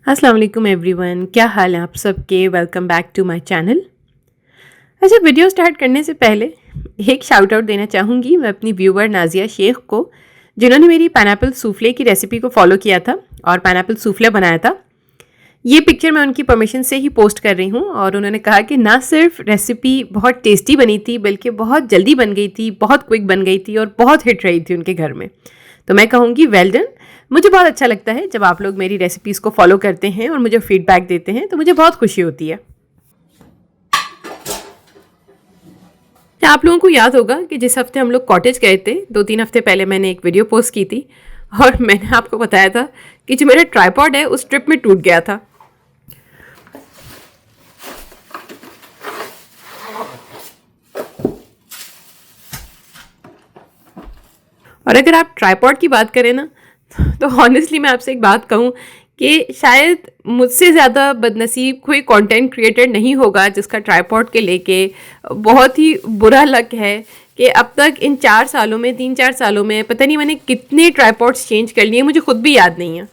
अस्सलाम वालेकुम एवरीवन, क्या हाल है आप सबके। Welcome back to my channel. अच्छा, वीडियो स्टार्ट करने से पहले एक शाउट आउट देना चाहूँगी मैं अपनी व्यूवर नाजिया शेख को, जिन्होंने मेरी पाइनएप्पल सूफले की रेसिपी को फॉलो किया था और पाइनएप्पल सूफले बनाया था। ये पिक्चर मैं उनकी परमिशन से ही पोस्ट कर रही हूँ और उन्होंने कहा कि ना सिर्फ रेसिपी बहुत टेस्टी बनी थी बल्कि बहुत जल्दी बन गई थी, बहुत क्विक बन गई थी और बहुत हिट रही थी उनके घर में। तो मैं कहूँगी वेल डन। मुझे बहुत अच्छा लगता है जब आप लोग मेरी रेसिपीज़ को फॉलो करते हैं और मुझे फीडबैक देते हैं, तो मुझे बहुत खुशी होती है। आप लोगों को याद होगा कि जिस हफ्ते हम लोग कॉटेज गए थे, 2-3 हफ्ते पहले मैंने एक वीडियो पोस्ट की थी और मैंने आपको बताया था कि जो मेरा ट्राइपॉड है उस ट्रिप में टूट गया था। और अगर आप ट्राइपॉड की बात करें ना, तो हॉनेस्टली मैं आपसे एक बात कहूँ कि शायद मुझसे ज़्यादा बदनसीब कोई कंटेंट क्रिएटर नहीं होगा जिसका ट्राइपॉड के लेके बहुत ही बुरा लक है कि अब तक इन 4 सालों में 3-4 सालों में पता नहीं मैंने कितने ट्राइपॉड्स चेंज कर लिए, मुझे खुद भी याद नहीं है।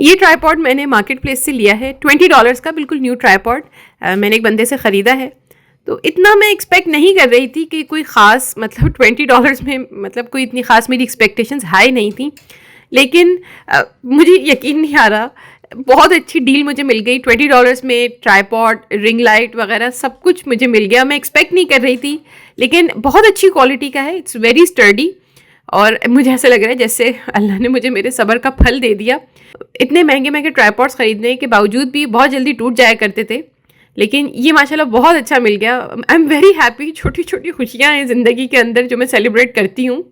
ये ट्राइपॉड मैंने मार्केट प्लेस से लिया है, $20 का बिल्कुल न्यू ट्राइपॉड मैंने एक बंदे से ख़रीदा है। तो इतना मैं एक्सपेक्ट नहीं कर रही थी कि कोई ख़ास, मतलब $20 में मतलब कोई इतनी ख़ास मेरी एक्सपेक्टेशंस हाई नहीं थी। लेकिन मुझे यकीन नहीं आ रहा, बहुत अच्छी डील मुझे मिल गई। $20 में ट्राइपॉड, रिंग लाइट वगैरह सब कुछ मुझे मिल गया। मैं एक्सपेक्ट नहीं कर रही थी, लेकिन बहुत अच्छी क्वालिटी का है। इट्स वेरी स्टर्डी और मुझे ऐसा लग रहा है जैसे अल्लाह ने मुझे मेरे सब्र का फल दे दिया। इतने महंगे महंगे ट्राइपॉड्स ख़रीदने के बावजूद भी बहुत जल्दी टूट जाया करते थे, लेकिन ये माशाल्लाह बहुत अच्छा मिल गया। I am very happy. छोटी छोटी खुशियाँ हैं ज़िंदगी के अंदर जो मैं सेलिब्रेट करती हूँ।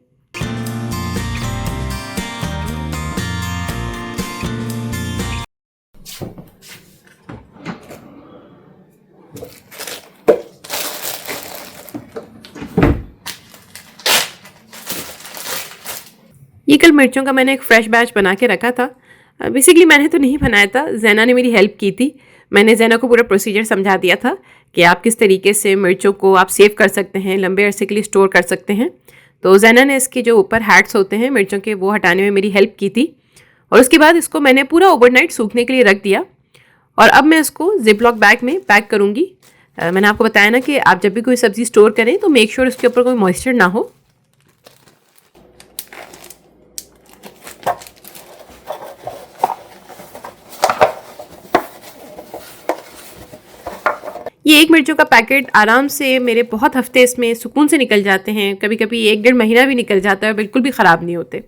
ये कल मिर्चों का मैंने एक फ़्रेश बैच बना के रखा था। बेसिकली मैंने तो नहीं बनाया था, जैना ने मेरी हेल्प की थी। मैंने जैना को पूरा प्रोसीजर समझा दिया था कि आप किस तरीके से मिर्चों को आप सेव कर सकते हैं, लंबे अरसे के लिए स्टोर कर सकते हैं। तो जैना ने इसके जो ऊपर हैट्स होते हैं मिर्चों के, वो हटाने में मेरी हेल्प की थी। और उसके बाद इसको मैंने पूरा ओवरनाइट सूखने के लिए रख दिया और अब मैं इसको जिपलॉक बैग में पैक करूँगी। मैंने आपको बताया ना कि आप जब भी कोई सब्ज़ी स्टोर करें तो मेक श्योर उसके ऊपर कोई मॉइस्चर ना हो। ये एक मिर्चों का पैकेट आराम से मेरे बहुत हफ्ते इसमें सुकून से निकल जाते हैं, कभी कभी 1-1.5 महीना भी निकल जाता है, बिल्कुल भी ख़राब नहीं होते।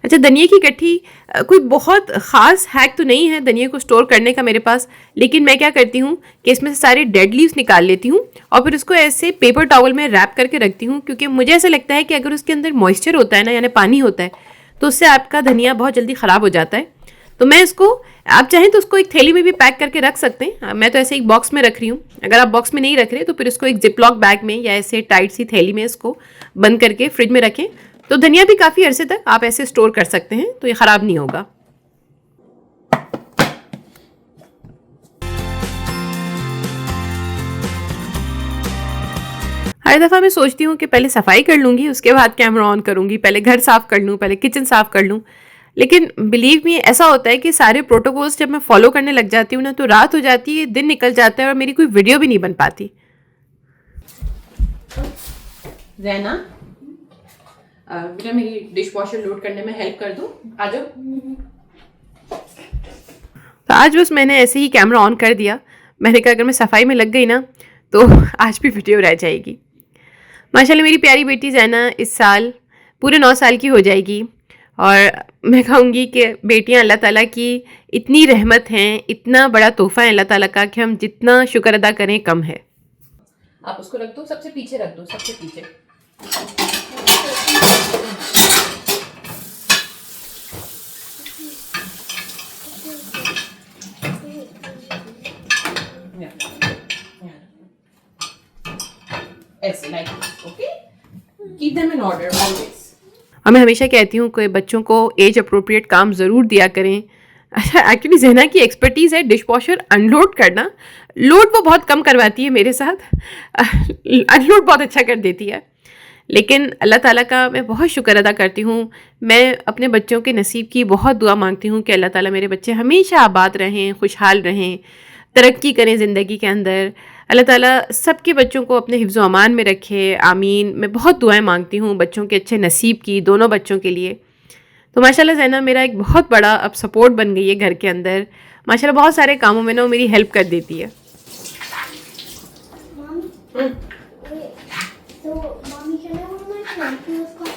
अच्छा, धनिया की गट्ठी कोई बहुत ख़ास हैक तो नहीं है धनिया को स्टोर करने का मेरे पास, लेकिन मैं क्या करती हूँ कि इसमें से सारे डेड लीव्स निकाल लेती हूँ और फिर उसको ऐसे पेपर टॉवल में रैप करके रखती हूँ, क्योंकि मुझे ऐसा लगता है कि अगर उसके अंदर मॉइस्चर होता है ना, यानी पानी होता है, तो उससे आपका धनिया बहुत जल्दी ख़राब हो जाता है। तो मैं इसको, आप चाहें तो उसको एक थैली में भी पैक करके रख सकते हैं। मैं तो ऐसे एक बॉक्स में रख रही हूँ। अगर आप बॉक्स में नहीं रख रहे तो फिर इसको एक जिपलॉक बैग में या ऐसे टाइट सी थैली में इसको बंद करके फ्रिज में रखें, तो धनिया भी काफ़ी अरसे तक आप ऐसे स्टोर कर सकते हैं, तो ये ख़राब नहीं होगा। हर दफ़ा मैं सोचती हूँ कि पहले सफाई कर लूँगी, उसके बाद कैमरा ऑन करूँगी, पहले घर साफ़ कर लूँ, पहले किचन साफ़ कर लूँ। लेकिन बिलीव मी, ऐसा होता है कि सारे प्रोटोकॉल्स जब मैं फॉलो करने लग जाती हूँ ना, तो रात हो जाती है, दिन निकल जाता है और मेरी कोई वीडियो भी नहीं बन पाती। ज़ैना, बेटा मेरी डिश वॉशर लोड करने में हेल्प कर दो, आ जाओ। तो आज बस मैंने ऐसे ही कैमरा ऑन कर दिया। मैंने कहा अगर मैं सफाई में लग गई ना तो आज भी वीडियो रह जाएगी। माशाल्लाह मेरी प्यारी बेटी ज़ैना इस साल पूरे 9 साल की हो जाएगी और मैं कहूँगी कि बेटियां अल्लाह ताला की इतनी रहमत हैं, इतना बड़ा तोहफ़ा है अल्लाह ताला का कि हम जितना शुक्र अदा करें कम है। आप उसको रख दो, सबसे पीछे रख दो, सबसे पीछे। ऐसे like, okay, keep them in order always. और मैं हमेशा कहती हूँ कि बच्चों को एज अप्रोप्रिएट काम ज़रूर दिया करें। अच्छा, एक्चुअली ज़हना की एक्सपर्टीज़ है डिश वॉशर अनलोड करना। लोड वो बहुत कम करवाती है मेरे साथ, अनलोड बहुत अच्छा कर देती है। लेकिन अल्लाह ताला का मैं बहुत शुक्र अदा करती हूँ। मैं अपने बच्चों के नसीब की बहुत दुआ मांगती हूँ कि अल्लाह ताला मेरे बच्चे हमेशा आबाद रहें, खुशहाल रहें, तरक्की करें ज़िंदगी के अंदर। अल्लाह ताला सबके बच्चों को अपने हिफ्ज़ व अमान में रखे, आमीन। मैं बहुत दुआएं मांगती हूँ बच्चों के अच्छे नसीब की, दोनों बच्चों के लिए। तो माशाल्लाह ज़ैनब मेरा एक बहुत बड़ा अब सपोर्ट बन गई है घर के अंदर। माशाल्लाह बहुत सारे कामों में ना वो मेरी हेल्प कर देती है।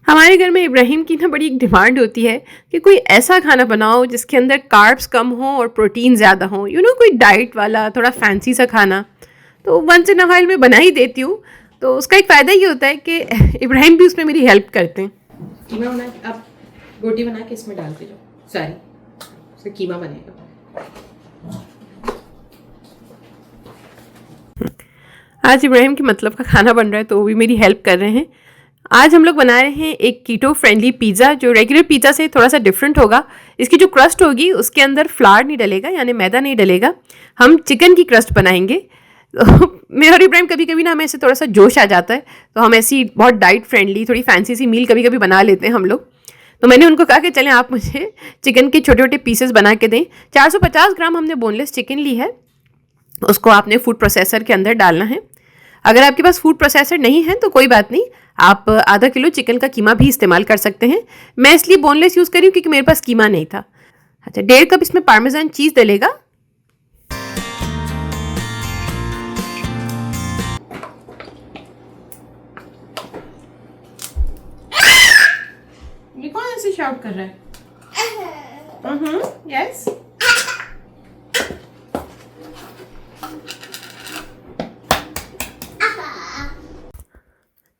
हमारे घर में इब्राहिम की ना बड़ी एक डिमांड होती है कि कोई ऐसा खाना बनाओ जिसके अंदर कार्ब्स कम हो और प्रोटीन ज़्यादा हो, कोई डाइट वाला थोड़ा फैंसी सा खाना। तो वंस इन अ व्हाइल मैं बना ही देती हूँ। तो उसका एक फ़ायदा ये होता है कि इब्राहिम भी उसमें मेरी हेल्प करते हैं। कीमा बना के आप रोटी बना के इसमें डालते जाओ सारी, उसका कीमा बनेगा। आज इब्राहिम के मतलब का खाना बन रहा है तो वो भी मेरी हेल्प कर रहे हैं। आज हम लोग बना रहे हैं एक कीटो फ्रेंडली पिज़्ज़ा जो रेगुलर पिज़्ज़ा से थोड़ा सा डिफरेंट होगा। इसकी जो क्रस्ट होगी उसके अंदर फ्लावर नहीं डलेगा, यानी मैदा नहीं डलेगा। हम चिकन की क्रस्ट बनाएंगे। तो मैं और इब्राहिम कभी कभी ना हमें ऐसे थोड़ा सा जोश आ जाता है तो हम ऐसी बहुत डाइट फ्रेंडली थोड़ी फैंसी सी मील कभी कभी बना लेते हैं हम लोग। तो मैंने उनको कहा कि चलें आप मुझे चिकन के छोटे छोटे पीसेस बना के दें। 450 ग्राम हमने बोनलेस चिकन ली है, उसको आपने फूड प्रोसेसर के अंदर डालना है। अगर आपके पास फूड प्रोसेसर नहीं है तो कोई बात नहीं, आप आधा किलो चिकन का कीमा भी इस्तेमाल कर सकते हैं। मैं इसलिए बोनलेस यूज़ करी हूँ क्योंकि मेरे पास कीमा नहीं था। अच्छा, 1.5 कप इसमें पार्मेजान चीज़ डलेगा। ये कौन ऐसे शाउट कर रहा है? यस।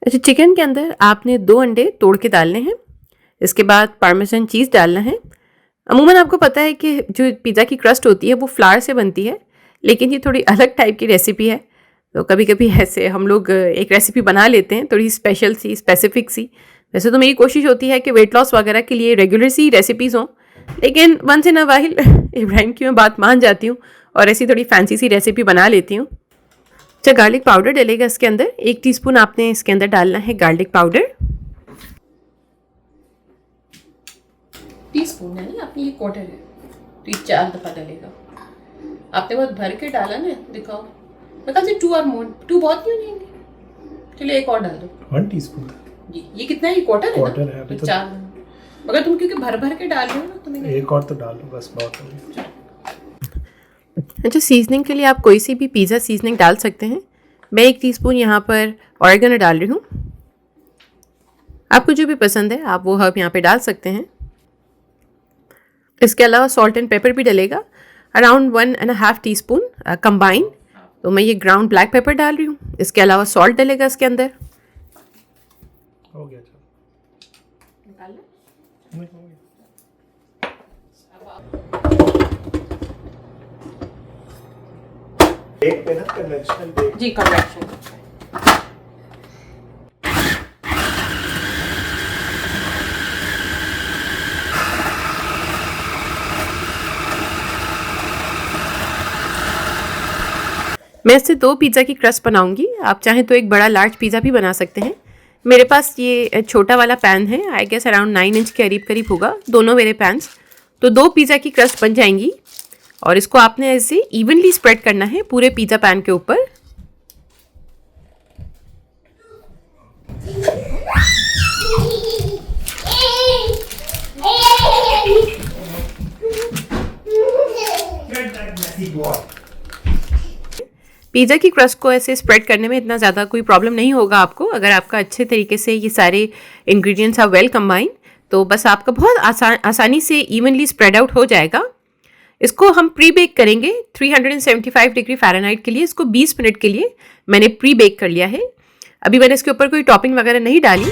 अच्छा, चिकन के अंदर आपने 2 अंडे तोड़ के डालने हैं। इसके बाद पार्मेसन चीज़ डालना है। अमूमन आपको पता है कि जो पिज़्ज़ा की क्रस्ट होती है वो फ्लावर से बनती है, लेकिन ये थोड़ी अलग टाइप की रेसिपी है। तो कभी कभी ऐसे हम लोग एक रेसिपी बना लेते हैं थोड़ी स्पेशल सी, स्पेसिफिक सी। वैसे तो मेरी कोशिश होती है कि वेट लॉस वगैरह के लिए रेगुलर सी रेसिपीज़ हों, लेकिन once in a while Ibrahim की मैं बात मान जाती हूँ और ऐसी थोड़ी फैंसी सी रेसिपी बना लेती हूँ। अच्छा, गार्लिक पाउडर डलेगा इसके अंदर। 1 टीस्पून आपने इसके अंदर डालना है गार्लिक पाउडर। टीस्पून है ना, आपने ये क्वार्टर है तो ये 4 दफ़ा डलेगा। आपने बहुत भर के डाला ना, दिखाओ। मैं कहा 2 और मोर, 2 बहुत नहीं हो जाएंगे। चलिए एक और डाल दो। 1 टीस्पून जी। ये कितना है? ये क्वार्टर है ना? क्वार्टर है अभी तो 4। मगर तुम क्योंकि भर भर के डाल रहे हो ना, तुम्हें एक और तो डाल लो, बस बहुत हो गया। अच्छा, सीजनिंग के लिए आप कोई सी भी पिज़्ज़ा सीजनिंग डाल सकते हैं। मैं 1 टीस्पून यहाँ पर ऑरिगेनो डाल रही हूँ। आपको जो भी पसंद है आप वो हर्ब यहाँ पे डाल सकते हैं। इसके अलावा सॉल्ट एंड पेपर भी डलेगा, अराउंड 1.5 टीस्पून कंबाइन। तो मैं ये ग्राउंड ब्लैक पेपर डाल रही हूँ। इसके अलावा सॉल्ट डलेगा इसके अंदर। हो गया, निकाल लो। नहीं हो गया। एक पे ना कन्वेंशनल बेक जी, कन्वेंशनल। मैं इससे 2 पिज़्ज़ा की क्रस्ट बनाऊंगी। आप चाहें तो एक बड़ा लार्ज पिज़्ज़ा भी बना सकते हैं। मेरे पास ये छोटा वाला पैन है, आई गेस अराउंड 9 इंच के करीब करीब होगा दोनों मेरे पैन्स। तो 2 पिज़्ज़ा की क्रस्ट बन जाएंगी और इसको आपने ऐसे इवनली स्प्रेड करना है पूरे पिज़्ज़ा पैन के ऊपर। पिज़्ज़ा की क्रस्ट को ऐसे स्प्रेड करने में इतना ज़्यादा कोई प्रॉब्लम नहीं होगा आपको, अगर आपका अच्छे तरीके से ये सारे इंग्रेडिएंट्स आर वेल कंबाइन। तो बस आपका बहुत आसानी से इवनली स्प्रेड आउट हो जाएगा। इसको हम प्री बेक करेंगे 375 डिग्री फ़ारेनहाइट के लिए। इसको 20 मिनट के लिए मैंने प्री बेक कर लिया है। अभी मैंने इसके ऊपर कोई टॉपिंग वगैरह नहीं डाली।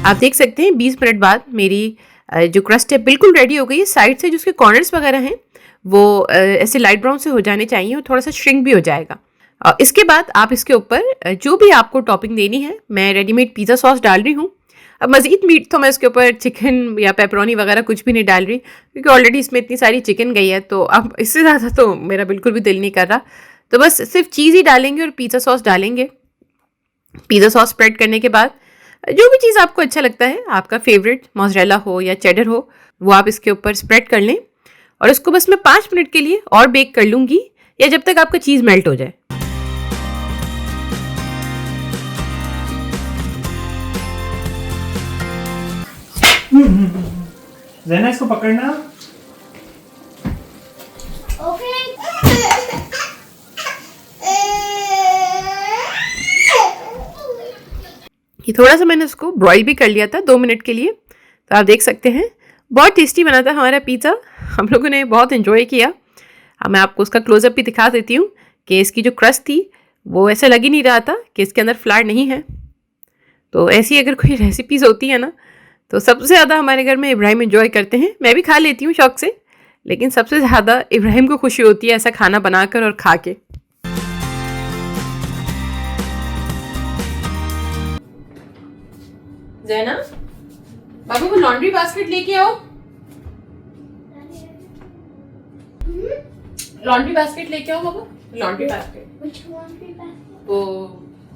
आप देख सकते हैं 20 मिनट बाद मेरी जो क्रस्ट है बिल्कुल रेडी हो गई है। साइड से जो उसके कॉर्नर्स वगैरह हैं वो ऐसे लाइट ब्राउन से हो जाने चाहिए और थोड़ा सा श्रिंक भी हो जाएगा। इसके बाद आप इसके ऊपर जो भी आपको टॉपिंग देनी है, मैं रेडीमेड पिज़्ज़ा सॉस डाल रही हूँ। अब मज़ीद मीट तो मैं इसके ऊपर चिकन या पेपरोनी वगैरह कुछ भी नहीं डाल रही, क्योंकि ऑलरेडी इसमें इतनी सारी चिकन गई है। तो अब इससे ज़्यादा तो मेरा बिल्कुल भी दिल नहीं कर रहा। तो बस सिर्फ चीज़ ही डालेंगे और पिज़्ज़ा सॉस डालेंगे। पिज़्ज़ा सॉस स्प्रेड करने के बाद जो भी चीज़ आपको अच्छा लगता है, आपका फेवरेट मोज़रेला हो या चेडर हो, वो आप इसके ऊपर स्प्रेड कर लें और इसको बस मैं 5 मिनट के लिए और बेक कर लूँगी, या जब तक आपका चीज़ मेल्ट हो जाए। ज़ैना इसको पकड़ना। ये थोड़ा सा मैंने उसको ब्रॉयल भी कर लिया था 2 मिनट के लिए, तो आप देख सकते हैं बहुत टेस्टी बना था हमारा पिज़्ज़ा। हम लोगों ने बहुत एंजॉय किया। अब मैं आपको उसका क्लोजअप भी दिखा देती हूँ कि इसकी जो क्रस्ट थी वो ऐसा लग ही नहीं रहा था कि इसके अंदर फ्लावर नहीं है। तो ऐसी अगर कोई रेसिपीज़ होती है ना, तो सबसे ज़्यादा हमारे घर में इब्राहिम एंजॉय करते हैं। मैं भी खा लेती हूँ शौक से, लेकिन सबसे ज़्यादा इब्राहिम को खुशी होती है ऐसा खाना बनाकर और खा के। ज़ैना, बाबू को लॉन्ड्री बास्केट लेके आओ। लॉन्ड्री बास्केट लेके आओ बाबू। लॉन्ड्री बास्केट, वो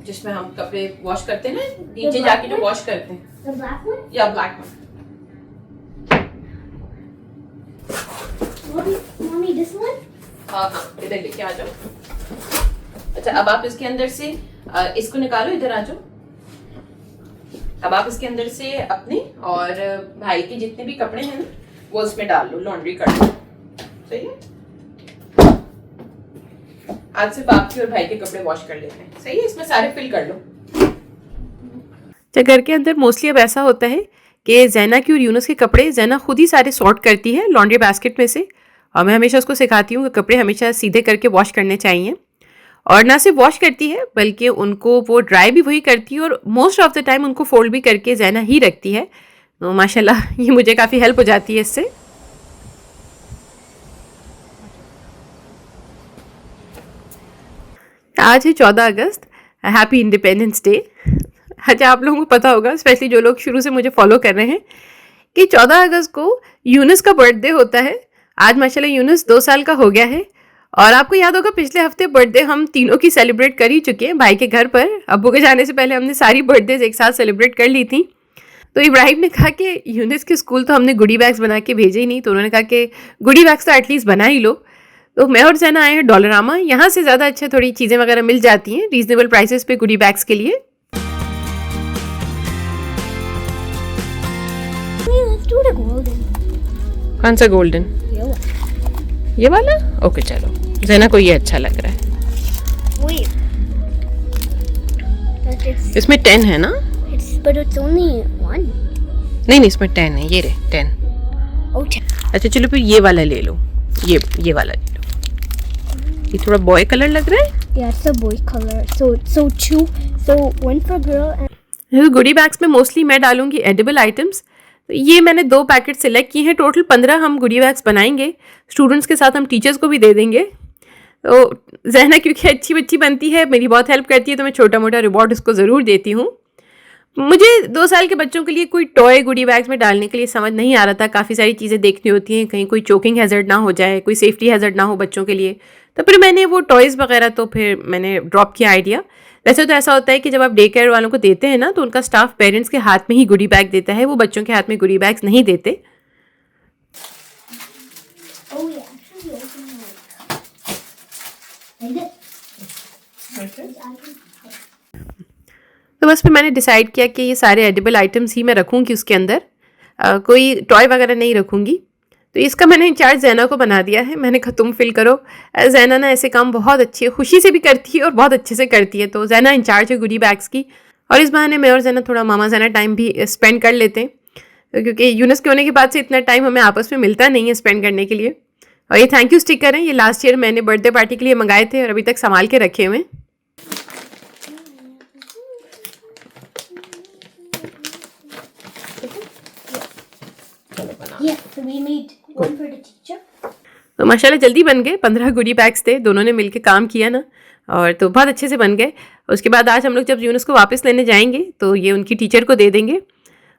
जिसमें हम कपड़े वॉश करते हैं ना, नीचे जाके जो वॉश करते हैं। The black one? या black one. Mommy, this one? हाँ हाँ, इधर लेके आ जाओ। अच्छा, अब आप इसके अंदर से इसको निकालो, इधर आ जाओ। अब आप इसके अंदर से अपने और भाई के जितने भी कपड़े हैं ना, वो उसमें डाल लो, लॉन्ड्री कर लो। सही है? आज सिर्फ आपके और भाई के कपड़े वॉश कर लेते हैं। सही है? इसमें सारे फिल कर लो। तो घर के अंदर मोस्टली अब ऐसा होता है कि ज़ैना की और यूनुस के कपड़े ज़ैना खुद ही सारे सॉर्ट करती है लॉन्ड्री बास्केट में से, और मैं हमेशा उसको सिखाती हूँ कि कपड़े हमेशा सीधे करके वॉश करने चाहिए। और ना सिर्फ वॉश करती है बल्कि उनको वो ड्राई भी वही करती है, और मोस्ट ऑफ द टाइम उनको फोल्ड भी करके ज़ैना ही रखती है। तो माशाल्लाह ये मुझे काफ़ी हेल्प हो जाती है इससे। आज है 14 अगस्त, हैप्पी इंडिपेंडेंस डे। अच्छा, आप लोगों को पता होगा, स्पेशली जो लोग शुरू से मुझे फॉलो कर रहे हैं, कि 14 अगस्त को यूनुस का बर्थडे होता है। आज माशाल्लाह यूनुस 2 साल का हो गया है। और आपको याद होगा पिछले हफ्ते बर्थडे हम तीनों की सेलिब्रेट कर ही चुके हैं भाई के घर पर। अब्बू के जाने से पहले हमने सारी बर्थडेज एक साथ सेलिब्रेट कर ली थी। तो इब्राहिम ने कहा कि यूनुस के स्कूल तो हमने गुडी बैग्स बना के भेजे ही नहीं, तो उन्होंने कहा कि गुडी बैग्स तो एटलीस्ट बना ही लो। तो मैं और ज़ैना आए हैं डॉलरामा। यहाँ से ज़्यादा अच्छे थोड़ी चीज़ें वगैरह मिल जाती हैं रीजनेबल प्राइसेस पे गुडी बैग्स के लिए। Let's do the golden. कौन सा गोल्डन? ये वाला? ओके चलो, ज़ैना को ये अच्छा लग रहा है। Wait. That is. इसमें 10 है ना? But it's only one. नहीं, इसमें 10 है। ये रे 10। Oh, 10. अच्छा चलो फिर ये वाला ले लो, ये वाला ले लो। ये थोड़ा बॉय कलर लग रहा है। Yeah, it's a boy color. So two. So one for girl and. Goodie bags में मोस्टली मैं डालूंगी एडिबल आइटम्स। तो ये मैंने 2 पैकेट सिलेक्ट किए हैं। टोटल 15 हम गुडी बैग्स बनाएंगे। स्टूडेंट्स के साथ हम टीचर्स को भी दे देंगे। तो ज़ैना क्योंकि अच्छी बच्ची बनती है, मेरी बहुत हेल्प करती है, तो मैं छोटा मोटा रिवॉर्ड उसको ज़रूर देती हूँ। मुझे 2 साल के बच्चों के लिए कोई टॉय गुडी बैग्स में डालने के लिए समझ नहीं आ रहा था। काफ़ी सारी चीज़ें देखनी होती हैं, कहीं कोई चोकिंग हैज़र्ड ना हो जाए, कोई सेफ्टी हैज़र्ड ना हो बच्चों के लिए। तो फिर मैंने वो टॉयज़ वगैरह तो फिर मैंने ड्रॉप किया आइडिया। वैसे तो ऐसा होता है कि जब आप डे केयर वालों को देते हैं ना, तो उनका स्टाफ पेरेंट्स के हाथ में ही गुडी बैग देता है, वो बच्चों के हाथ में गुडी बैग्स नहीं देते। Oh yeah, actually open like this. तो बस फिर मैंने डिसाइड किया कि ये सारे एडिबल आइटम्स ही मैं रखूँगी उसके अंदर, कोई टॉय वगैरह नहीं रखूँगी। तो इसका मैंने इंचार्ज ज़ैना को बना दिया है। मैंने कहा तुम फिल करो। ज़ैना ना ऐसे काम बहुत अच्छे खुशी से भी करती है और बहुत अच्छे से करती है, तो ज़ैना इंचार्ज है गुडी बैग्स की। और इस बहाने मैं और ज़ैना थोड़ा मामा ज़ैना टाइम भी स्पेंड कर लेते हैं, तो क्योंकि यूनुस के होने के बाद से इतना टाइम हमें आपस में मिलता नहीं है स्पेंड करने के लिए। और ये थैंक यू स्टिकर हैं, ये लास्ट ईयर मैंने बर्थडे पार्टी के लिए मंगाए थे और अभी तक संभाल के रखे हुए हैं। Yeah, so we made one for the teacher. तो माशाल्लाह जल्दी बन गए। 15 गुडी बैग्स थे, दोनों ने मिलकर काम किया ना, और तो बहुत अच्छे से बन गए। उसके बाद आज हम लोग जब यूनुस को वापस लेने जाएंगे तो ये उनकी टीचर को दे देंगे।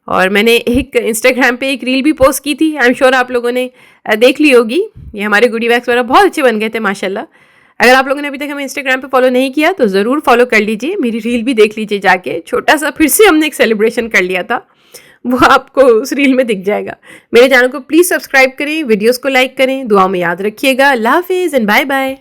और मैंने एक इंस्टाग्राम पे एक रील भी पोस्ट की थी, आई एम श्योर आप लोगों ने देख ली होगी। ये हमारे गुडी बैग्स वगैरह बहुत अच्छे बन गए थे माशाल्लाह। अगर आप लोगों ने अभी तक हमें इंस्टाग्राम पे फॉलो नहीं किया तो ज़रूर फॉलो कर लीजिए, मेरी रील भी देख लीजिए जाके, छोटा सा फिर से हमने एक सेलिब्रेशन कर लिया था, वो आपको उस रील में दिख जाएगा। मेरे चैनल को प्लीज़ सब्सक्राइब करें, वीडियोज़ को लाइक करें, दुआ में याद रखिएगा। अल्लाह हाफिज़ एंड बाय बाय।